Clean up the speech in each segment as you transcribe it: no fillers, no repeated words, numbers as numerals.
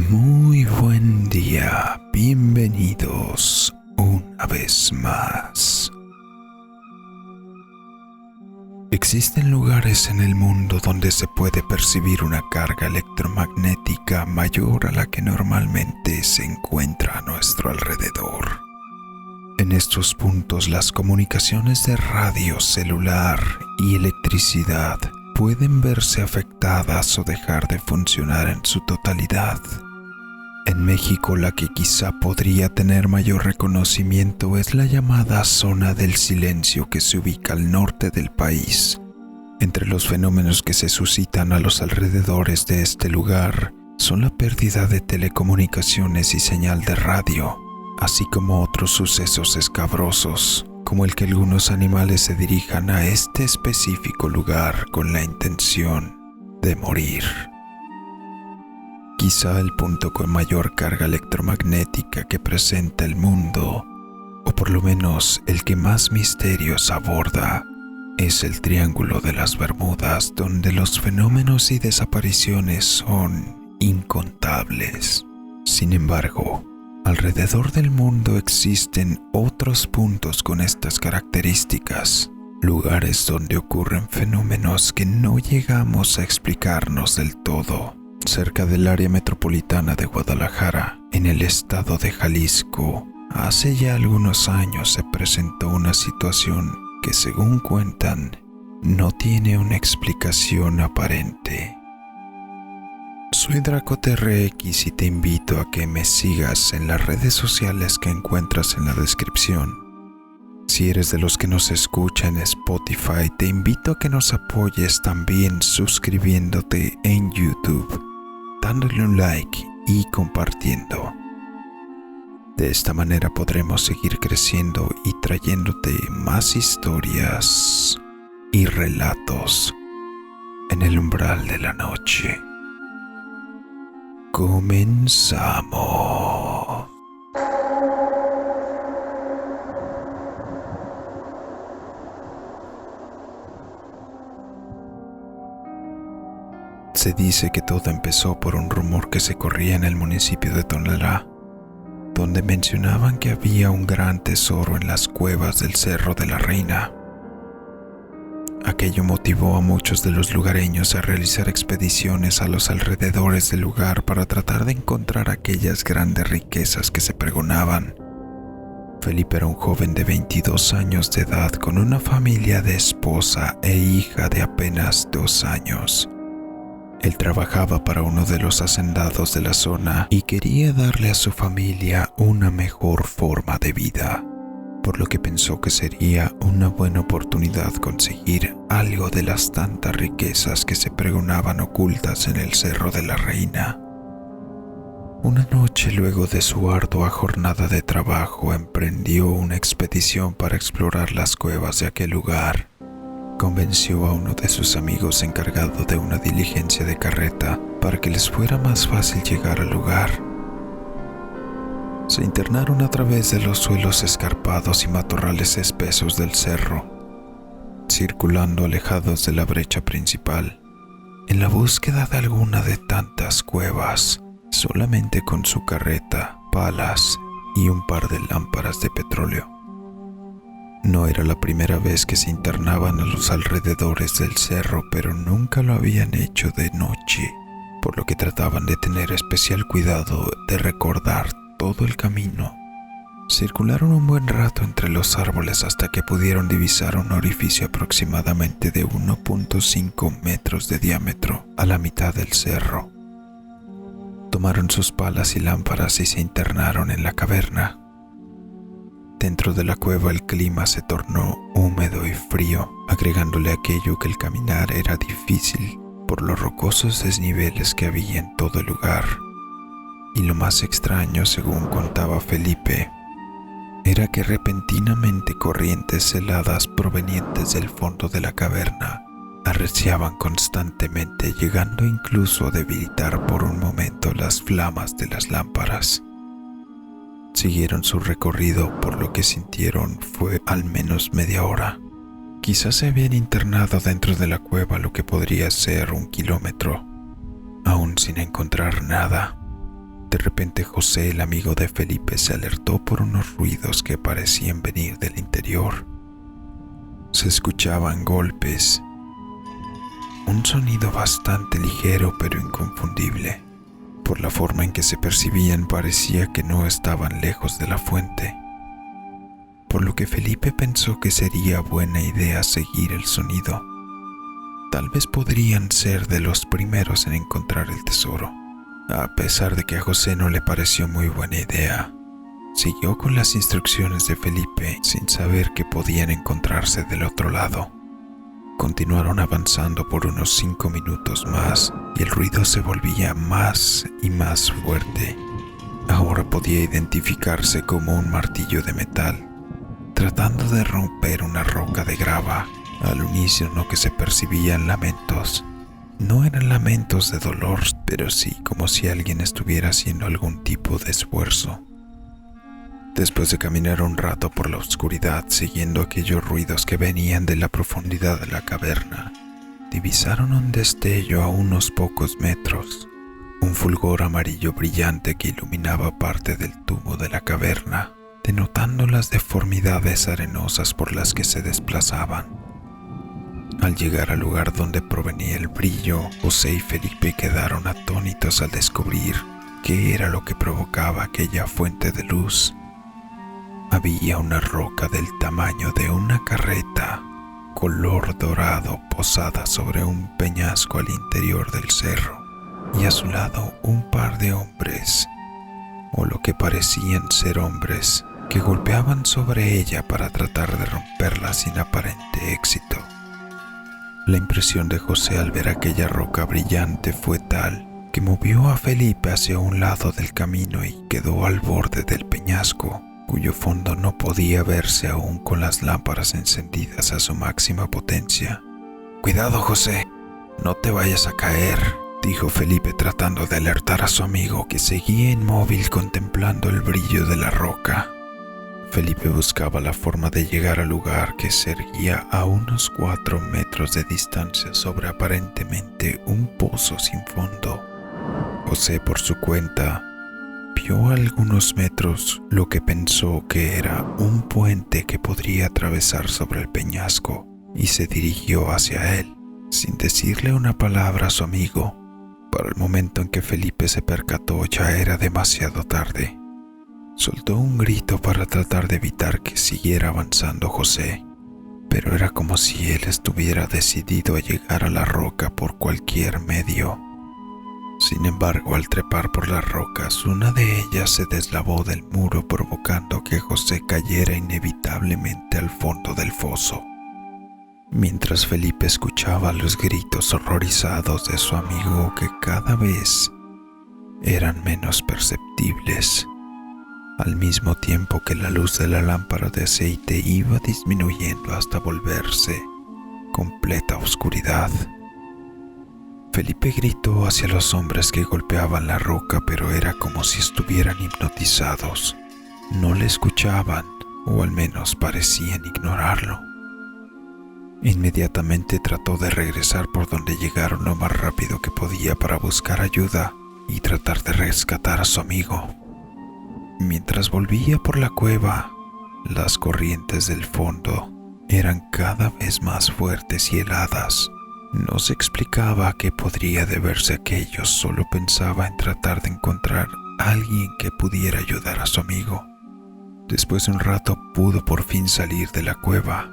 Muy buen día, bienvenidos una vez más. Existen lugares en el mundo donde se puede percibir una carga electromagnética mayor a la que normalmente se encuentra a nuestro alrededor. En estos puntos, las comunicaciones de radio, celular y electricidad pueden verse afectadas o dejar de funcionar en su totalidad. En México, la que quizá podría tener mayor reconocimiento es la llamada Zona del Silencio, que se ubica al norte del país. Entre los fenómenos que se suscitan a los alrededores de este lugar son la pérdida de telecomunicaciones y señal de radio, así como otros sucesos escabrosos, como el que algunos animales se dirijan a este específico lugar con la intención de morir. Quizá el punto con mayor carga electromagnética que presenta el mundo, o por lo menos el que más misterios aborda, es el Triángulo de las Bermudas, donde los fenómenos y desapariciones son incontables. Sin embargo, alrededor del mundo existen otros puntos con estas características, lugares donde ocurren fenómenos que no llegamos a explicarnos del todo. Cerca del área metropolitana de Guadalajara, en el estado de Jalisco, hace ya algunos años se presentó una situación que, según cuentan, no tiene una explicación aparente. Soy DracoTRX y te invito a que me sigas en las redes sociales que encuentras en la descripción. Si eres de los que nos escuchan en Spotify, te invito a que nos apoyes también suscribiéndote en YouTube, dándole un like y compartiendo. De esta manera podremos seguir creciendo y trayéndote más historias y relatos en el umbral de la noche. Comenzamos. Se dice que todo empezó por un rumor que se corría en el municipio de Tonalá, donde mencionaban que había un gran tesoro en las cuevas del Cerro de la Reina. Aquello motivó a muchos de los lugareños a realizar expediciones a los alrededores del lugar para tratar de encontrar aquellas grandes riquezas que se pregonaban. Felipe era un joven de 22 años de edad con una familia de esposa e hija de apenas 2 años. Él trabajaba para uno de los hacendados de la zona y quería darle a su familia una mejor forma de vida, por lo que pensó que sería una buena oportunidad conseguir algo de las tantas riquezas que se pregonaban ocultas en el Cerro de la Reina. Una noche, luego de su ardua jornada de trabajo, emprendió una expedición para explorar las cuevas de aquel lugar. Convenció a uno de sus amigos encargado de una diligencia de carreta para que les fuera más fácil llegar al lugar. Se internaron a través de los suelos escarpados y matorrales espesos del cerro, circulando alejados de la brecha principal, en la búsqueda de alguna de tantas cuevas, solamente con su carreta, palas y un par de lámparas de petróleo. No era la primera vez que se internaban a los alrededores del cerro, pero nunca lo habían hecho de noche, por lo que trataban de tener especial cuidado de recordar todo el camino. Circularon un buen rato entre los árboles hasta que pudieron divisar un orificio aproximadamente de 1.5 metros de diámetro a la mitad del cerro. Tomaron sus palas y lámparas y se internaron en la caverna. Dentro de la cueva el clima se tornó húmedo y frío, agregándole aquello que el caminar era difícil por los rocosos desniveles que había en todo el lugar. Y lo más extraño, según contaba Felipe, era que repentinamente corrientes heladas provenientes del fondo de la caverna arreciaban constantemente, llegando incluso a debilitar por un momento las flamas de las lámparas. Siguieron su recorrido, por lo que sintieron fue al menos media hora. Quizás se habían internado dentro de la cueva lo que podría ser 1 kilómetro, aún sin encontrar nada. De repente José, el amigo de Felipe, se alertó por unos ruidos que parecían venir del interior. Se escuchaban golpes, un sonido bastante ligero pero inconfundible. Por la forma en que se percibían parecía que no estaban lejos de la fuente, por lo que Felipe pensó que sería buena idea seguir el sonido. Tal vez podrían ser de los primeros en encontrar el tesoro. A pesar de que a José no le pareció muy buena idea, siguió con las instrucciones de Felipe sin saber que podían encontrarse del otro lado. Continuaron avanzando por unos 5 minutos más y el ruido se volvía más y más fuerte. Ahora podía identificarse como un martillo de metal, tratando de romper una roca de grava. Al unísono que se percibían lamentos. No eran lamentos de dolor, pero sí como si alguien estuviera haciendo algún tipo de esfuerzo. Después de caminar un rato por la oscuridad, siguiendo aquellos ruidos que venían de la profundidad de la caverna, divisaron un destello a unos pocos metros, un fulgor amarillo brillante que iluminaba parte del tubo de la caverna, denotando las deformidades arenosas por las que se desplazaban. Al llegar al lugar donde provenía el brillo, José y Felipe quedaron atónitos al descubrir qué era lo que provocaba aquella fuente de luz. Había una roca del tamaño de una carreta, color dorado, posada sobre un peñasco al interior del cerro, y a su lado un par de hombres, o lo que parecían ser hombres, que golpeaban sobre ella para tratar de romperla sin aparente éxito. La impresión de José al ver aquella roca brillante fue tal que movió a Felipe hacia un lado del camino y quedó al borde del peñasco, cuyo fondo no podía verse aún con las lámparas encendidas a su máxima potencia. «Cuidado, José, no te vayas a caer», dijo Felipe tratando de alertar a su amigo, que seguía inmóvil contemplando el brillo de la roca. Felipe buscaba la forma de llegar al lugar, que se erguía a unos 4 metros de distancia sobre aparentemente un pozo sin fondo. José, por su cuenta, vio a algunos metros lo que pensó que era un puente que podría atravesar sobre el peñasco, y se dirigió hacia él, sin decirle una palabra a su amigo. Para el momento en que Felipe se percató ya era demasiado tarde. Soltó un grito para tratar de evitar que siguiera avanzando José, pero era como si él estuviera decidido a llegar a la roca por cualquier medio. Sin embargo, al trepar por las rocas, una de ellas se deslavó del muro, provocando que José cayera inevitablemente al fondo del foso. Mientras Felipe escuchaba los gritos horrorizados de su amigo, que cada vez eran menos perceptibles, al mismo tiempo que la luz de la lámpara de aceite iba disminuyendo hasta volverse completa oscuridad. Felipe gritó hacia los hombres que golpeaban la roca, pero era como si estuvieran hipnotizados. No le escuchaban, o al menos parecían ignorarlo. Inmediatamente trató de regresar por donde llegaron lo más rápido que podía para buscar ayuda y tratar de rescatar a su amigo. Mientras volvía por la cueva, las corrientes del fondo eran cada vez más fuertes y heladas. No se explicaba a qué podría deberse aquello, solo pensaba en tratar de encontrar a alguien que pudiera ayudar a su amigo. Después de un rato pudo por fin salir de la cueva.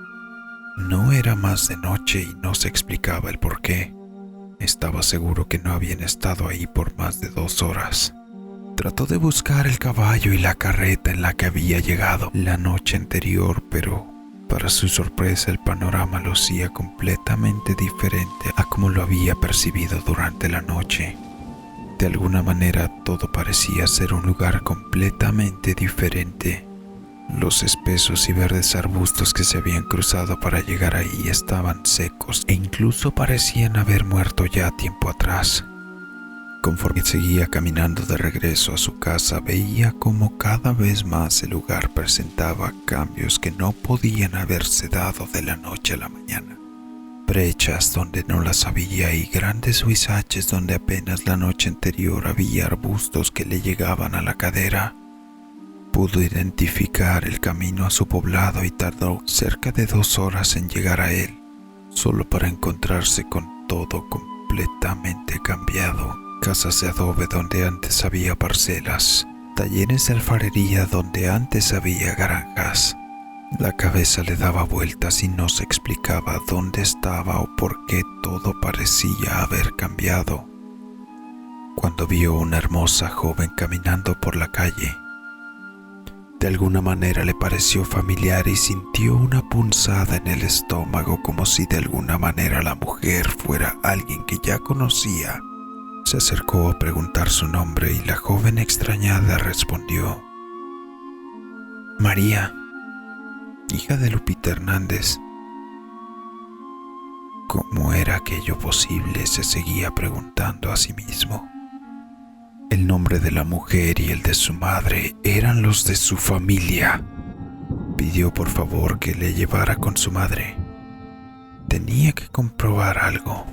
No era más de noche y no se explicaba el por qué. Estaba seguro que no habían estado ahí por más de 2 horas. Trató de buscar el caballo y la carreta en la que había llegado la noche anterior, pero para su sorpresa el panorama lucía completamente diferente a como lo había percibido durante la noche. De alguna manera todo parecía ser un lugar completamente diferente. Los espesos y verdes arbustos que se habían cruzado para llegar ahí estaban secos e incluso parecían haber muerto ya tiempo atrás. Conforme seguía caminando de regreso a su casa, veía cómo cada vez más el lugar presentaba cambios que no podían haberse dado de la noche a la mañana. Brechas donde no las había y grandes huizaches donde apenas la noche anterior había arbustos que le llegaban a la cadera. Pudo identificar el camino a su poblado y tardó cerca de 2 horas en llegar a él, solo para encontrarse con todo completamente cambiado. Casas de adobe donde antes había parcelas, talleres de alfarería donde antes había granjas. La cabeza le daba vueltas y no se explicaba dónde estaba o por qué todo parecía haber cambiado. Cuando vio una hermosa joven caminando por la calle, de alguna manera le pareció familiar y sintió una punzada en el estómago como si de alguna manera la mujer fuera alguien que ya conocía. Se acercó a preguntar su nombre y la joven extrañada respondió: María, hija de Lupita Hernández. ¿Cómo era aquello posible?, se seguía preguntando a sí mismo. El nombre de la mujer y el de su madre eran los de su familia. Pidió por favor que le llevara con su madre. Tenía que comprobar algo.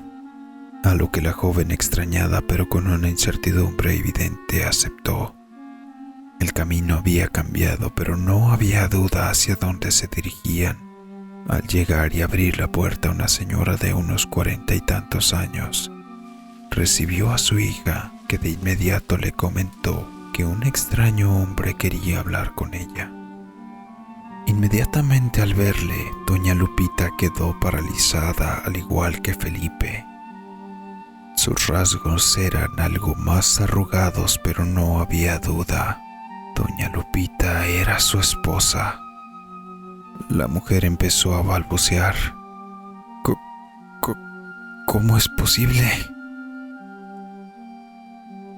A lo que la joven extrañada, pero con una incertidumbre evidente, aceptó. El camino había cambiado, pero no había duda hacia dónde se dirigían. Al llegar y abrir la puerta, una señora de unos 40 y tantos años recibió a su hija, que de inmediato le comentó que un extraño hombre quería hablar con ella. Inmediatamente al verle, doña Lupita quedó paralizada, al igual que Felipe. Sus rasgos eran algo más arrugados, pero no había duda. Doña Lupita era su esposa. La mujer empezó a balbucear. ¿Cómo es posible?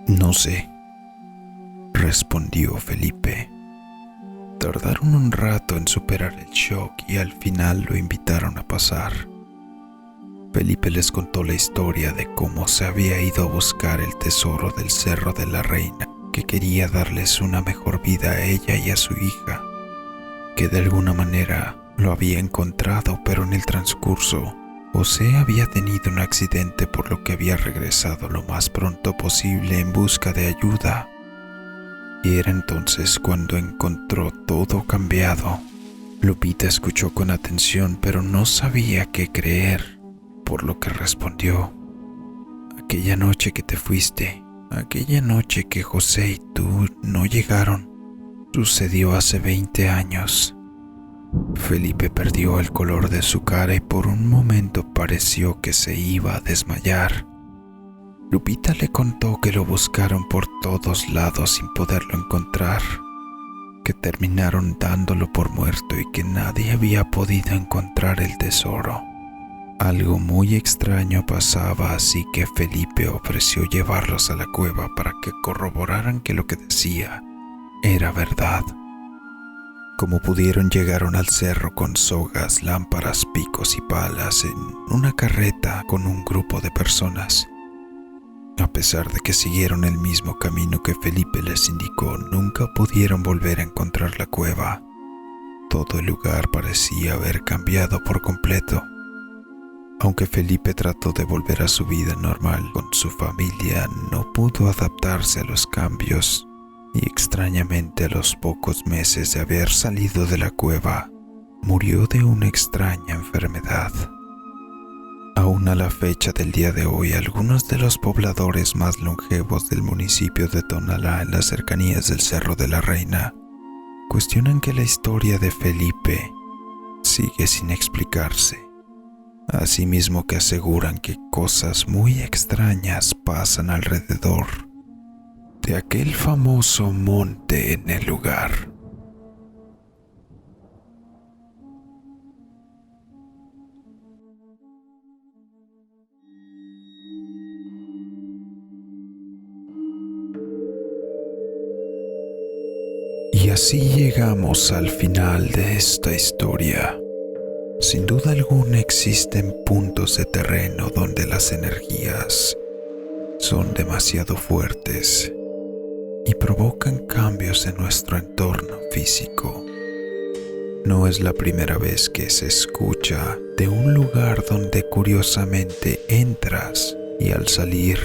No sé, respondió Felipe. Tardaron un rato en superar el shock y al final lo invitaron a pasar. Felipe les contó la historia de cómo se había ido a buscar el tesoro del Cerro de la Reina, que quería darles una mejor vida a ella y a su hija, que de alguna manera lo había encontrado, pero en el transcurso José había tenido un accidente, por lo que había regresado lo más pronto posible en busca de ayuda. Y era entonces cuando encontró todo cambiado. Lupita escuchó con atención, pero no sabía qué creer, por lo que respondió: aquella noche que te fuiste, aquella noche que José y tú no llegaron, sucedió hace 20 años. Felipe perdió el color de su cara y por un momento pareció que se iba a desmayar. Lupita le contó que lo buscaron por todos lados sin poderlo encontrar, que terminaron dándolo por muerto y que nadie había podido encontrar el tesoro. Algo muy extraño pasaba, así que Felipe ofreció llevarlos a la cueva para que corroboraran que lo que decía era verdad. Como pudieron, llegaron al cerro con sogas, lámparas, picos y palas en una carreta con un grupo de personas. A pesar de que siguieron el mismo camino que Felipe les indicó, nunca pudieron volver a encontrar la cueva. Todo el lugar parecía haber cambiado por completo. Aunque Felipe trató de volver a su vida normal con su familia, no pudo adaptarse a los cambios. Y extrañamente, a los pocos meses de haber salido de la cueva, murió de una extraña enfermedad. Aún a la fecha del día de hoy, algunos de los pobladores más longevos del municipio de Tonalá, en las cercanías del Cerro de la Reina, cuestionan que la historia de Felipe sigue sin explicarse. Asimismo que aseguran que cosas muy extrañas pasan alrededor de aquel famoso monte en el lugar. Y así llegamos al final de esta historia. Sin duda alguna existen puntos de terreno donde las energías son demasiado fuertes y provocan cambios en nuestro entorno físico. No es la primera vez que se escucha de un lugar donde curiosamente entras y al salir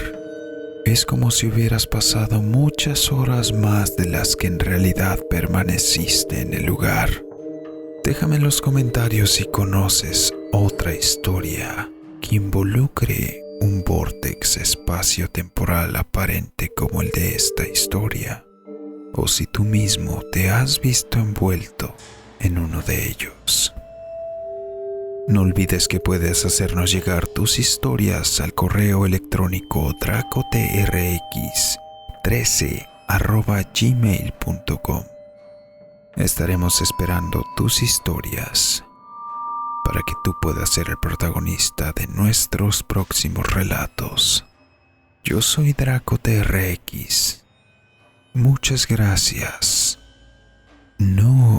es como si hubieras pasado muchas horas más de las que en realidad permaneciste en el lugar. Déjame en los comentarios si conoces otra historia que involucre un vórtex espacio-temporal aparente como el de esta historia, o si tú mismo te has visto envuelto en uno de ellos. No olvides que puedes hacernos llegar tus historias al correo electrónico dracotrx13@gmail.com. Estaremos esperando tus historias para que tú puedas ser el protagonista de nuestros próximos relatos. Yo soy DracoTRX. Muchas gracias. No